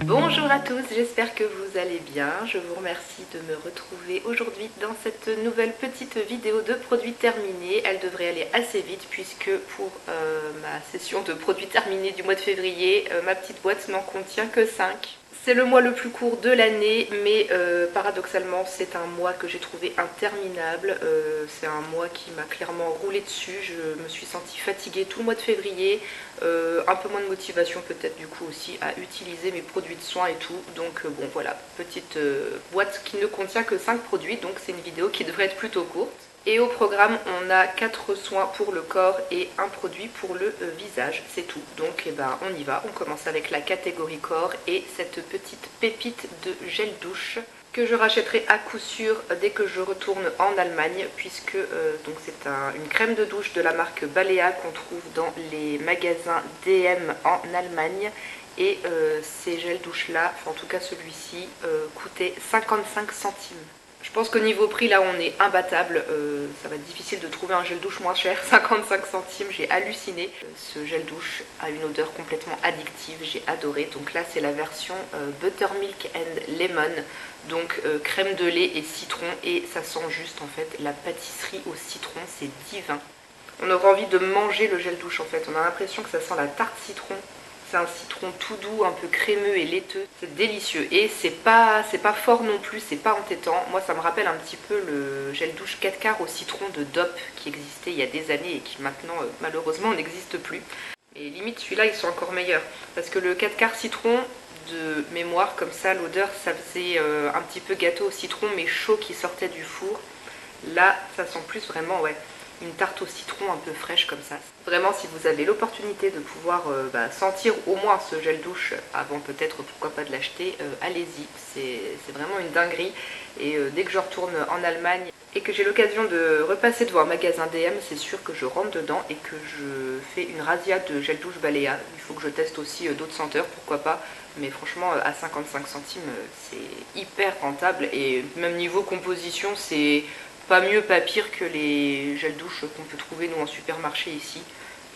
Bonjour à tous, j'espère que vous allez bien. Je vous remercie de me retrouver aujourd'hui dans cette nouvelle petite vidéo de produits terminés. Elle devrait aller assez vite puisque pour ma session de produits terminés du mois de février, ma petite boîte n'en contient que 5. C'est le mois le plus court de l'année, mais paradoxalement c'est un mois que j'ai trouvé interminable. C'est un mois qui m'a clairement roulé dessus. Je me suis sentie fatiguée tout le mois de février, un peu moins de motivation peut-être du coup aussi à utiliser mes produits de soins et tout. Donc bon voilà, petite boîte qui ne contient que 5 produits, donc c'est une vidéo qui devrait être plutôt courte. Et au programme, on a 4 soins pour le corps et un produit pour le visage, c'est tout. Donc eh ben, on y va, on commence avec la catégorie corps et cette petite pépite de gel douche que je rachèterai à coup sûr dès que je retourne en Allemagne, puisque donc c'est une crème de douche de la marque Balea qu'on trouve dans les magasins DM en Allemagne. Et ces gels douches là, en tout cas celui-ci, coûtait 55 centimes. Je pense qu'au niveau prix, là, on est imbattable. Ça va être difficile de trouver un gel douche moins cher. 55 centimes, j'ai halluciné. Ce gel douche a une odeur complètement addictive. J'ai adoré. Donc là, c'est la version Buttermilk and Lemon. Donc crème de lait et citron. Et ça sent juste, en fait, la pâtisserie au citron. C'est divin. On aura envie de manger le gel douche, en fait. On a l'impression que ça sent la tarte citron. C'est un citron tout doux, un peu crémeux et laiteux. C'est délicieux. Et c'est pas fort non plus, c'est pas entêtant. Moi, ça me rappelle un petit peu le gel douche 4 quarts au citron de Dop qui existait il y a des années et qui maintenant, malheureusement, n'existe plus. Et limite, celui-là, ils sont encore meilleurs. Parce que le 4 quarts citron, de mémoire, comme ça, l'odeur, ça faisait un petit peu gâteau au citron, mais chaud qui sortait du four. Là, ça sent plus vraiment, ouais, une tarte au citron un peu fraîche comme ça. Vraiment, si vous avez l'opportunité de pouvoir sentir au moins ce gel douche avant peut-être, pourquoi pas de l'acheter, allez-y. C'est vraiment une dinguerie. Et dès que je retourne en Allemagne et que j'ai l'occasion de repasser devant un magasin DM, c'est sûr que je rentre dedans et que je fais une razzia de gel douche Balea. Il faut que je teste aussi d'autres senteurs, pourquoi pas. Mais franchement, à 55 centimes, c'est hyper rentable. Et même niveau composition, c'est pas mieux, pas pire que les gels douches qu'on peut trouver nous en supermarché ici.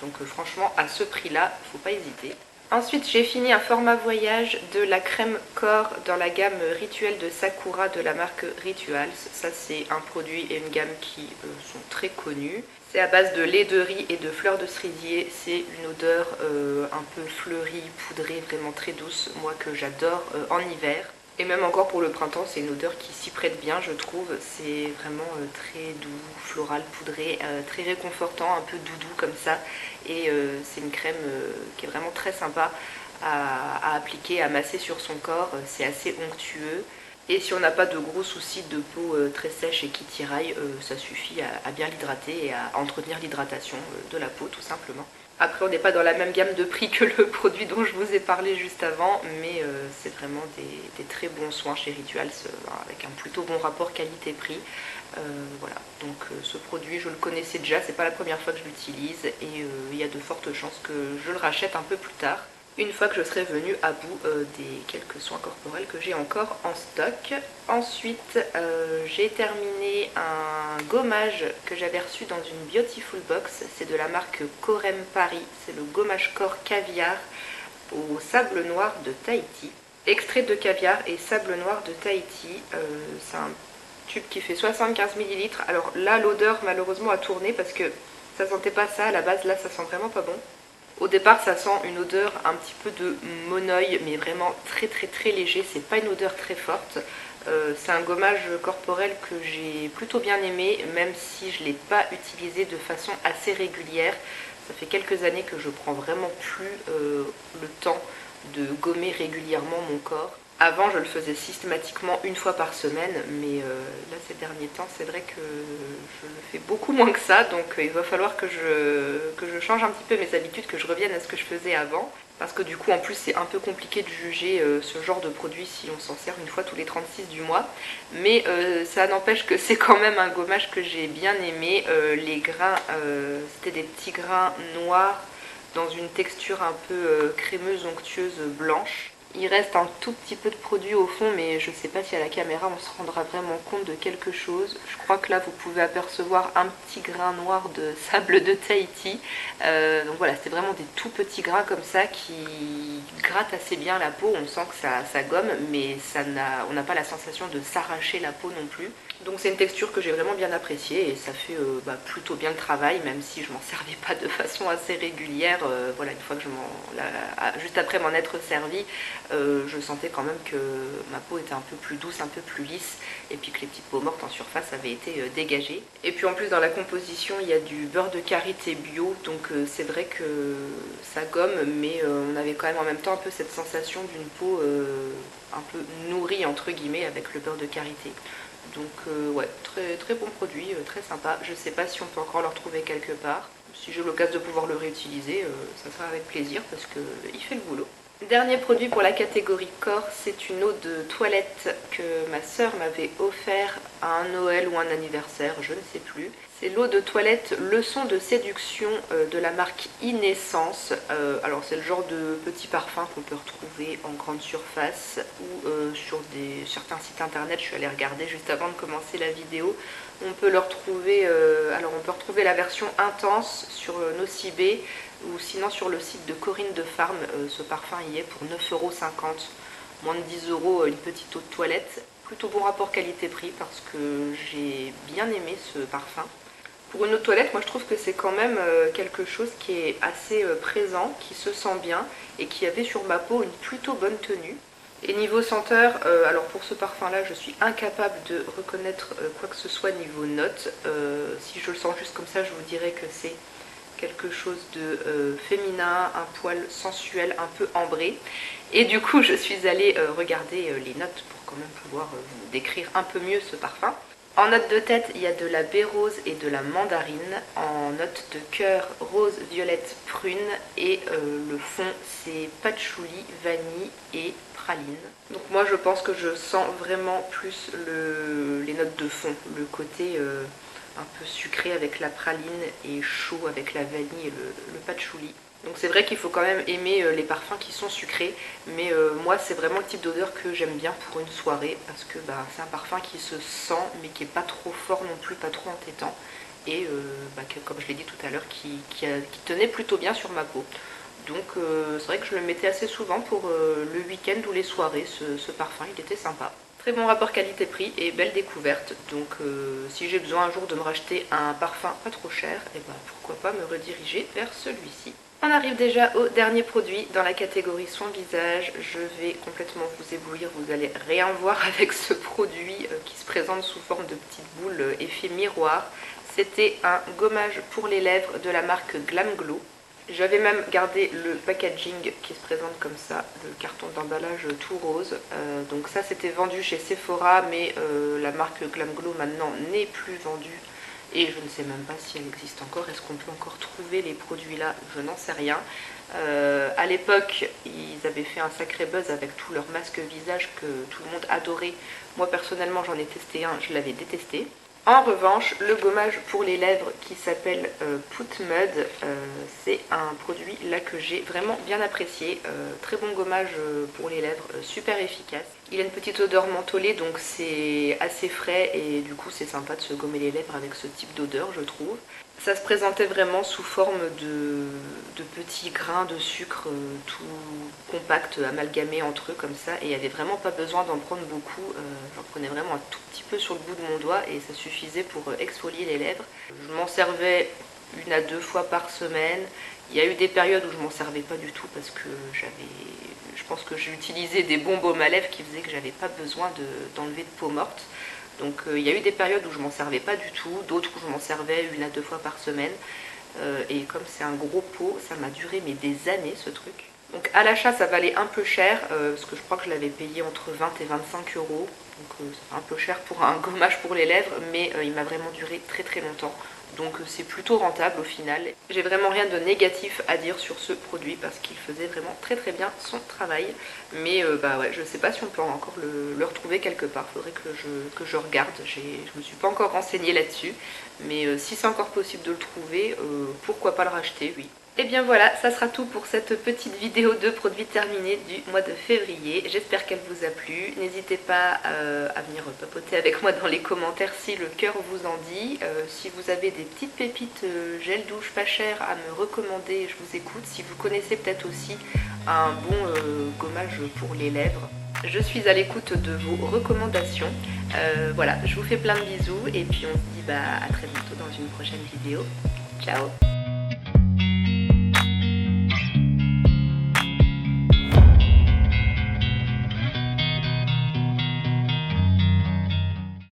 Donc franchement, à ce prix-là, faut pas hésiter. Ensuite, j'ai fini un format voyage de la crème corps dans la gamme Rituel de Sakura de la marque Rituals. Ça, c'est un produit et une gamme qui sont très connus. C'est à base de lait de riz et de fleurs de cerisier. C'est une odeur un peu fleurie, poudrée, vraiment très douce. Moi que j'adore en hiver. Et même encore pour le printemps, c'est une odeur qui s'y prête bien, je trouve. C'est vraiment très doux, floral, poudré, très réconfortant, un peu doudou comme ça. Et c'est une crème qui est vraiment très sympa à appliquer, à masser sur son corps. C'est assez onctueux. Et si on n'a pas de gros soucis de peau très sèche et qui tiraille, ça suffit à bien l'hydrater et à entretenir l'hydratation de la peau tout simplement. Après, on n'est pas dans la même gamme de prix que le produit dont je vous ai parlé juste avant, mais c'est vraiment des très bons soins chez Rituals, avec un plutôt bon rapport qualité-prix. Voilà, donc ce produit, je le connaissais déjà, c'est pas la première fois que je l'utilise, et il y a de fortes chances que je le rachète un peu plus tard, une fois que je serai venue à bout des quelques soins corporels que j'ai encore en stock. Ensuite, j'ai terminé un gommage que j'avais reçu dans une Beautiful Box. C'est de la marque Corem Paris. C'est le gommage corps caviar au sable noir de Tahiti. Extrait de caviar et sable noir de Tahiti. C'est un tube qui fait 75 ml. Alors là, l'odeur malheureusement a tourné parce que ça sentait pas ça à la base. Là, ça sent vraiment pas bon. Au départ, ça sent une odeur un petit peu de monoeil, mais vraiment très très très léger. C'est pas une odeur très forte. C'est un gommage corporel que j'ai plutôt bien aimé, même si je ne l'ai pas utilisé de façon assez régulière. Ça fait quelques années que je prends vraiment plus le temps de gommer régulièrement mon corps. Avant, je le faisais systématiquement une fois par semaine, mais là, ces derniers temps, c'est vrai que je le fais beaucoup moins que ça, donc il va falloir que je change un petit peu mes habitudes, que je revienne à ce que je faisais avant. Parce que du coup, en plus, c'est un peu compliqué de juger ce genre de produit si on s'en sert une fois tous les 36 du mois. Mais ça n'empêche que c'est quand même un gommage que j'ai bien aimé. Les grains, c'était des petits grains noirs dans une texture un peu crémeuse, onctueuse, blanche. Il reste un tout petit peu de produit au fond, mais je sais pas si à la caméra on se rendra vraiment compte de quelque chose. Je crois que là vous pouvez apercevoir un petit grain noir de sable de Tahiti. Donc voilà, c'est vraiment des tout petits grains comme ça qui grattent assez bien la peau. On sent que ça gomme, mais on n'a pas la sensation de s'arracher la peau non plus. Donc c'est une texture que j'ai vraiment bien appréciée et ça fait plutôt bien le travail, même si je m'en servais pas de façon assez régulière. Voilà, une fois que juste après m'en être servi, je sentais quand même que ma peau était un peu plus douce, un peu plus lisse, et puis que les petites peaux mortes en surface avaient été dégagées. Et puis en plus dans la composition il y a du beurre de karité bio, donc c'est vrai que ça gomme, mais on avait quand même en même temps un peu cette sensation d'une peau un peu nourrie entre guillemets avec le beurre de karité. Donc ouais, très, très bon produit, très sympa. Je sais pas si on peut encore le retrouver quelque part. Si j'ai l'occasion de pouvoir le réutiliser, ça sera avec plaisir parce qu'il fait le boulot. Dernier produit pour la catégorie corps, c'est une eau de toilette que ma soeur m'avait offert à un Noël ou un anniversaire, je ne sais plus. C'est l'eau de toilette Leçon de séduction de la marque Inessence. Alors c'est le genre de petit parfum qu'on peut retrouver en grande surface ou sur certains sites internet. Je suis allée regarder juste avant de commencer la vidéo. On peut le retrouver, on peut retrouver la version intense sur Nocibé ou sinon sur le site de Corinne de Farm. Ce parfum y est pour 9,50 €, moins de 10 € une petite eau de toilette. Plutôt bon rapport qualité-prix parce que j'ai bien aimé ce parfum. Pour une eau de toilette, moi je trouve que c'est quand même quelque chose qui est assez présent, qui se sent bien et qui avait sur ma peau une plutôt bonne tenue. Et niveau senteur, alors pour ce parfum là je suis incapable de reconnaître quoi que ce soit niveau notes. Si je le sens juste comme ça je vous dirais que c'est quelque chose de féminin, un poil sensuel, un peu ambré. Et du coup je suis allée regarder les notes pour quand même pouvoir vous décrire un peu mieux ce parfum. En note de tête, il y a de la baie rose et de la mandarine. En note de cœur, rose, violette, prune. Et le fond, c'est patchouli, vanille et praline. Donc moi, je pense que je sens vraiment plus les notes de fond. Le côté un peu sucré avec la praline et chaud avec la vanille et le patchouli. Donc c'est vrai qu'il faut quand même aimer les parfums qui sont sucrés, mais moi c'est vraiment le type d'odeur que j'aime bien pour une soirée parce que c'est un parfum qui se sent mais qui n'est pas trop fort non plus, pas trop entêtant et comme je l'ai dit tout à l'heure qui tenait plutôt bien sur ma peau. Donc c'est vrai que je le mettais assez souvent pour le week-end ou les soirées, ce parfum il était sympa. Très bon rapport qualité-prix et belle découverte. Donc si j'ai besoin un jour de me racheter un parfum pas trop cher, et pourquoi pas me rediriger vers celui-ci. On arrive déjà au dernier produit dans la catégorie soin visage. Je vais complètement vous éblouir, vous allez rien voir avec ce produit qui se présente sous forme de petites boules effet miroir. C'était un gommage pour les lèvres de la marque Glam Glow. J'avais même gardé le packaging qui se présente comme ça, le carton d'emballage tout rose. Donc ça c'était vendu chez Sephora, mais la marque Glam Glow maintenant n'est plus vendue. Et je ne sais même pas si elle existe encore. Est-ce qu'on peut encore trouver les produits là? Je n'en sais rien. À l'époque, ils avaient fait un sacré buzz avec tout leur masque visage que tout le monde adorait. Moi personnellement j'en ai testé un, je l'avais détesté. En revanche, le gommage pour les lèvres qui s'appelle Put Mud, c'est un produit là que j'ai vraiment bien apprécié. Très bon gommage pour les lèvres, super efficace. Il a une petite odeur mentholée donc c'est assez frais et du coup c'est sympa de se gommer les lèvres avec ce type d'odeur je trouve. Ça se présentait vraiment sous forme de petits grains de sucre tout compacts amalgamés entre eux comme ça et il n'y avait vraiment pas besoin d'en prendre beaucoup. J'en prenais vraiment un tout petit peu sur le bout de mon doigt et ça suffisait pour exfolier les lèvres. Je m'en servais 1 à 2 fois par semaine. Il y a eu des périodes où je m'en servais pas du tout parce que je pense que j'ai utilisé des bons baumes à lèvres qui faisaient que j'avais pas besoin d'enlever de peau morte. Donc il y a eu des périodes où je m'en servais pas du tout, d'autres où je m'en servais 1 à 2 fois par semaine. Et comme c'est un gros pot, ça m'a duré mais des années ce truc. Donc à l'achat ça valait un peu cher, parce que je crois que je l'avais payé entre 20 et 25 euros. Donc ça fait un peu cher pour un gommage pour les lèvres, mais il m'a vraiment duré très très longtemps. Donc c'est plutôt rentable au final. J'ai vraiment rien de négatif à dire sur ce produit parce qu'il faisait vraiment très très bien son travail. Mais ouais, je sais pas si on peut encore le retrouver quelque part. Faudrait que je regarde. Je me suis pas encore renseignée là-dessus. Mais si c'est encore possible de le trouver, pourquoi pas le racheter, oui. Et bien voilà, ça sera tout pour cette petite vidéo de produits terminés du mois de février. J'espère qu'elle vous a plu. N'hésitez pas à venir papoter avec moi dans les commentaires si le cœur vous en dit. Si vous avez des petites pépites gel douche pas cher à me recommander, je vous écoute. Si vous connaissez peut-être aussi un bon gommage pour les lèvres, je suis à l'écoute de vos recommandations. Voilà, je vous fais plein de bisous et puis on se dit à très bientôt dans une prochaine vidéo. Ciao!